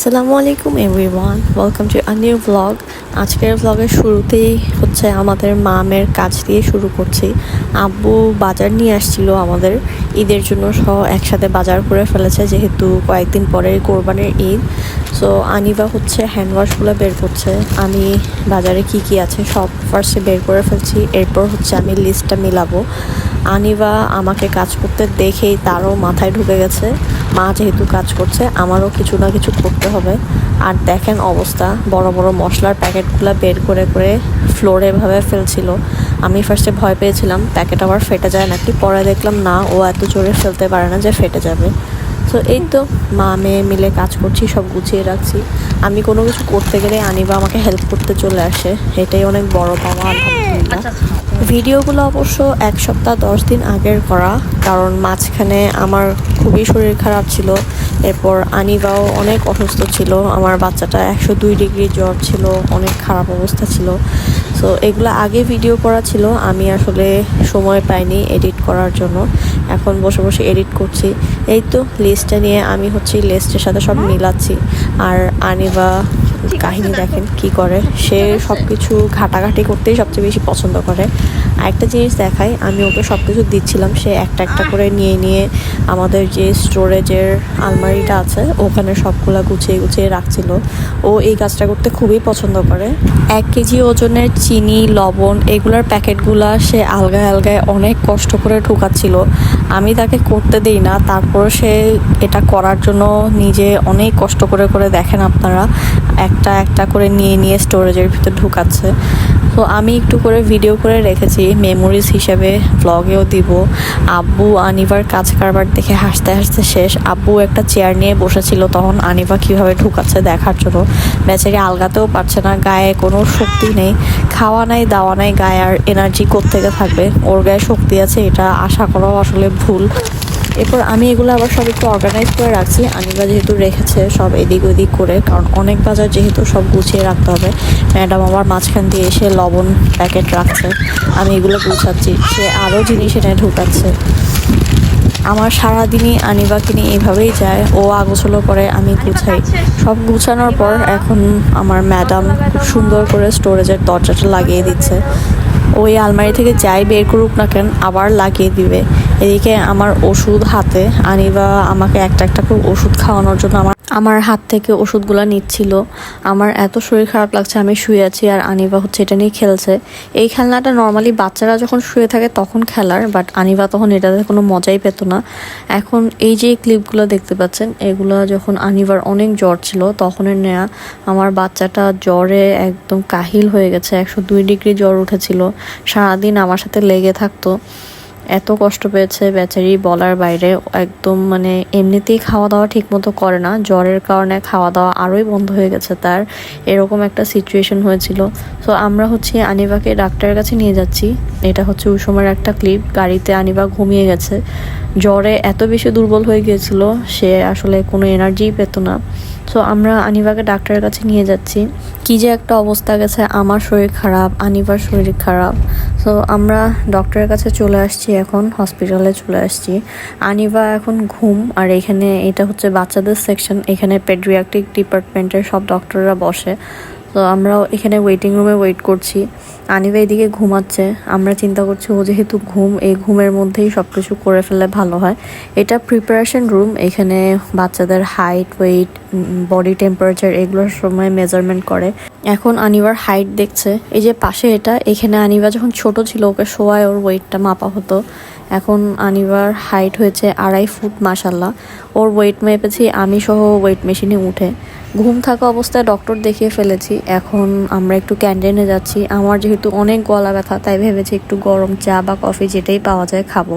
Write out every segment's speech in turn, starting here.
আসসালামু আলাইকুম everyone, welcome to a new blog. আজকের ব্লগের শুরুতেই হচ্ছে আমাদের মামের কাজ দিয়ে শুরু করছি। আব্বু বাজার নিয়ে আসছিল আমাদের ঈদের জন্য, সহ একসাথে বাজার করে ফেলেছে যেহেতু কয়েকদিন পরে কোরবানির ঈদ। সো আনিবা হচ্ছে হ্যান্ড ওয়াশগুলো বের করছে। আমি বাজারে কি কি আছে সব ফার্স্টে বের করে ফেলছি, এরপর হচ্ছে আমি লিস্টটা মিলাবো। আনিবা আমাকে কাজ করতে দেখেই তারও মাথায় ঢুকে গেছে, মা যেহেতু কাজ করছে আমারও কিছু না কিছু করতে হবে। আর দেখেন অবস্থা, বড় বড় মশলার প্যাকেটগুলো বের করে করে ফ্লোরে এভাবে ফেলছিল। আমি ফার্স্টে ভয় পেয়েছিলাম প্যাকেট আবার ফেটে যায় নাকি, পরে দেখলাম না, ও এত জোরে ফেলতে পারে না যে ফেটে যাবে। তো এই তো মা মেয়ে মিলে কাজ করছি, সব গুছিয়ে রাখছি। আমি কোনো কিছু করতে গেলে আনিবা আমাকে হেল্প করতে চলে আসে, এটাই অনেক বড় পাওয়া আলহামদুলিল্লাহ। ভিডিওগুলো অবশ্য 1 সপ্তাহ 10 দিন আগের করা, কারণ মাঝখানে আমার খুবই শরীর খারাপ ছিল। এরপর আনিবাও অনেক অসুস্থ ছিল, আমার বাচ্চাটা 102 ডিগ্রি জ্বর ছিল, অনেক খারাপ অবস্থা ছিল। সো এগুলো আগে ভিডিও করা ছিল, আমি আসলে সময় পাইনি এডিট করার জন্য। এখন বসে বসে এডিট করছি। এই তো লিস্টটা নিয়ে আমি হচ্ছে লিস্টের সাথে সব মিলাচ্ছি। আর আনিবা কাহিনী দেখেন কি করে, সে সব কিছু ঘাটাঘাটি করতেই সবচেয়ে বেশি পছন্দ করে। আরেকটা জিনিস দেখাই, আমি ওকে সব কিছু দিচ্ছিলাম, সে একটা একটা করে নিয়ে নিয়ে আমাদের যে স্টোরেজের আলমারিটা আছে ওখানে সবগুলা গুছিয়ে গুছিয়ে রাখছিল। ও এই কাজটা করতে খুবই পছন্দ করে। 1 কেজি ওজনের চিনি, লবণ এগুলার প্যাকেটগুলা সে আলগায় আলগায় অনেক কষ্ট করে ঢুকাচ্ছিল। আমি তাকে করতে দিই না, তারপর সে এটা করার জন্য নিজে অনেক কষ্ট করে করে দেখেন আপনারা, একটা একটা করে নিয়ে নিয়ে স্টোরেজের ভিতর ঢুকাচ্ছে। তো আমি একটু করে ভিডিও করে রেখেছি মেমোরিজ হিসেবে, ব্লগেও দিব। আব্বু আনিবার কাজ কারবার দেখে হাসতে হাসতে শেষ। আব্বু একটা চেয়ার নিয়ে বসেছিল তখন আনিবা কীভাবে ঢুকাচ্ছে দেখার জন্য। বেচারি আলগাতেও পারছে না, গায়ে কোনো শক্তি নেই, খাওয়া নাই দাওয়া নাই, গায়ে আর এনার্জি কোত্থেকে থাকবে। ওর গায়ে শক্তি আছে এটা আশা করাও আসলে ভুল। এরপর আমি এগুলো আবার সব একটু অর্গানাইজ করে রাখছি। আনিবা যেহেতু রেখেছে সব এদিক ওদিক করে, কারণ অনেক বাজার যেহেতু সব গুছিয়ে রাখতে হবে। ম্যাডাম আবার মাঝখান দিয়ে এসে লবণ প্যাকেট রাখছে, আমি এগুলো গুছাচ্ছি, সে আরও জিনিস এনে ঢুকাচ্ছে। আমার সারাদিনই আনিবাকে নিয়ে এইভাবেই যায়, ও আগোছালো করে আমি গুছাই। সব গুছানোর পর এখন আমার ম্যাডাম খুব সুন্দর করে স্টোরেজের দরজাটা লাগিয়ে দিচ্ছে। ওই আলমারি থেকে যাই বের করুক না কেন আবার লাগিয়ে দিবে। এদিকে আমার ওষুধ হাতে, আনিবা আমাকে একটা একটা করে ওষুধ খাওয়ানোর জন্য আমার হাত থেকে ওষুধগুলো নিচ্ছিল। আমার এত শরীর খারাপ লাগছে, আমি শুয়ে আছি আর আনিবা হচ্ছে এটা নিয়ে খেলছে। এই খেলনাটা নর্মালি বাচ্চারা যখন শুয়ে থাকে তখন খেলার, বাট আনিবা তখন এটাতে কোনো মজাই পেত না। এখন এই যে ক্লিপগুলো দেখতে পাচ্ছেন, এগুলো যখন আনিবার অনেক জ্বর ছিল তখনের নেয়া। আমার বাচ্চাটা জ্বরে একদম কাহিল হয়ে গেছে, 102 ডিগ্রি জ্বর উঠেছিল, সারাদিন আমার সাথে লেগে থাকতো। এত কষ্ট পেয়েছে বেচারি বলার বাইরে। একদম মানে এমনিতেই খাওয়া দাওয়া ঠিক মতো করে না, জ্বরের কারণে খাওয়া দাওয়া আরোই বন্ধ হয়ে গেছে তার, এরকম একটা সিচুয়েশন হয়েছিল। তো আমরা হচ্ছে আনিবাকে ডাক্তারের কাছে নিয়ে যাচ্ছি। এটা হচ্ছে ওই সময়ের একটা ক্লিপ, গাড়িতে আনিবা ঘুমিয়ে গেছে, জ্বরে এত বেশি দুর্বল হয়ে গিয়েছিল, সে আসলে কোনো এনার্জিই পেত না। সো আমরা আনিবাকে ডাক্তারের কাছে নিয়ে যাচ্ছি। কি যে একটা অবস্থা গেছে, আমার শরীর খারাপ, আনিবার শরীর খারাপ। সো আমরা ডক্টরের কাছে চলে আসছি, এখন হসপিটালে চলে আসছি। আনিবা এখন ঘুম, আর এখানে এটা হচ্ছে বাচ্চাদের সেকশন, এখানে পেডিয়াট্রিক ডিপার্টমেন্টের সব ডক্টররা বসে। তো আমরাও এখানে ওয়েটিং রুমে ওয়েট করছি। আনিবা এদিকে ঘুমাচ্ছে, আমরা চিন্তা করছি ও যেহেতু এই ঘুমের মধ্যেই সব কিছু করে ফেললে ভালো হয়। এটা প্রিপারেশন রুম, এখানে বাচ্চাদের হাইট, ওয়েট, বডি টেম্পারেচার এগুলোর সময় মেজারমেন্ট করে। এখন আনিবার হাইট দেখছে, এই যে পাশে এখানে আনিবা যখন ছোট ছিল ওকে শোয়ায় ওর ওয়েটটা মাপা হতো। এখন আনিবার হাইট হয়েছে 2.5 ফুট, মাশাল্লাহ। ওর ওয়েট মেপেছি আমি সহ ওয়েট মেশিনে উঠে। ঘুম থাকা অবস্থায় ডক্টর দেখিয়ে ফেলেছি, এখন আমরা একটু ক্যান্টিনে যাচ্ছি। আমার যেহেতু অনেক গলা ব্যথা তাই ভেবেছি একটু গরম চা বা কফি যেটাই পাওয়া যায় খাবো।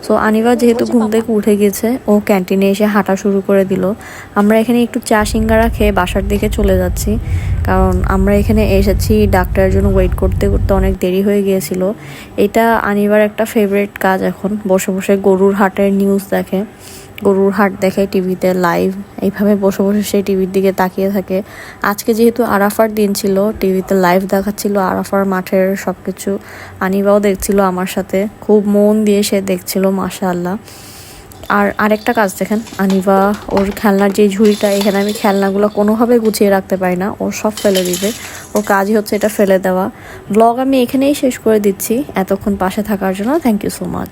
সো আনিবা যেহেতু ঘুম থেকে উঠে গেছে, ও ক্যান্টিনে এসে হাঁটা শুরু করে দিল। আমরা এখানে একটু চা সিঙ্গারা খেয়ে বাসার দিকে চলে যাচ্ছি, কারণ আমরা এখানে এসেছি ডাক্তারের জন্য ওয়েট করতে করতে অনেক দেরি হয়ে গিয়েছিল। এটা আনিবার একটা ফেভারিট কাজ, এখন বসে বসে গরুর হাটের নিউজ দেখে, গরুর হাট দেখে টিভিতে লাইভ, এইভাবে বসে বসে সেই টিভির দিকে তাকিয়ে থাকে। আজকে যেহেতু আরাফার দিন ছিল, টিভিতে লাইভ দেখাচ্ছিল আরাফার মাঠের সব কিছু। আনিবাও দেখছিল আমার সাথে, খুব মন দিয়ে সে দেখছিল, মাশাআল্লাহ। আর আরেকটা কাজ দেখেন, আনিবা ওর খেলনার যে ঝুড়িটা, এখানে আমি খেলনাগুলো কোনোভাবে গুছিয়ে রাখতে পারি না, ও সব ফেলে দিবে। ওর কাজই হচ্ছে এটা ফেলে দেওয়া। ব্লগ আমি এখানেই শেষ করে দিচ্ছি। এতক্ষণ পাশে থাকার জন্য থ্যাংক ইউ সো মাচ।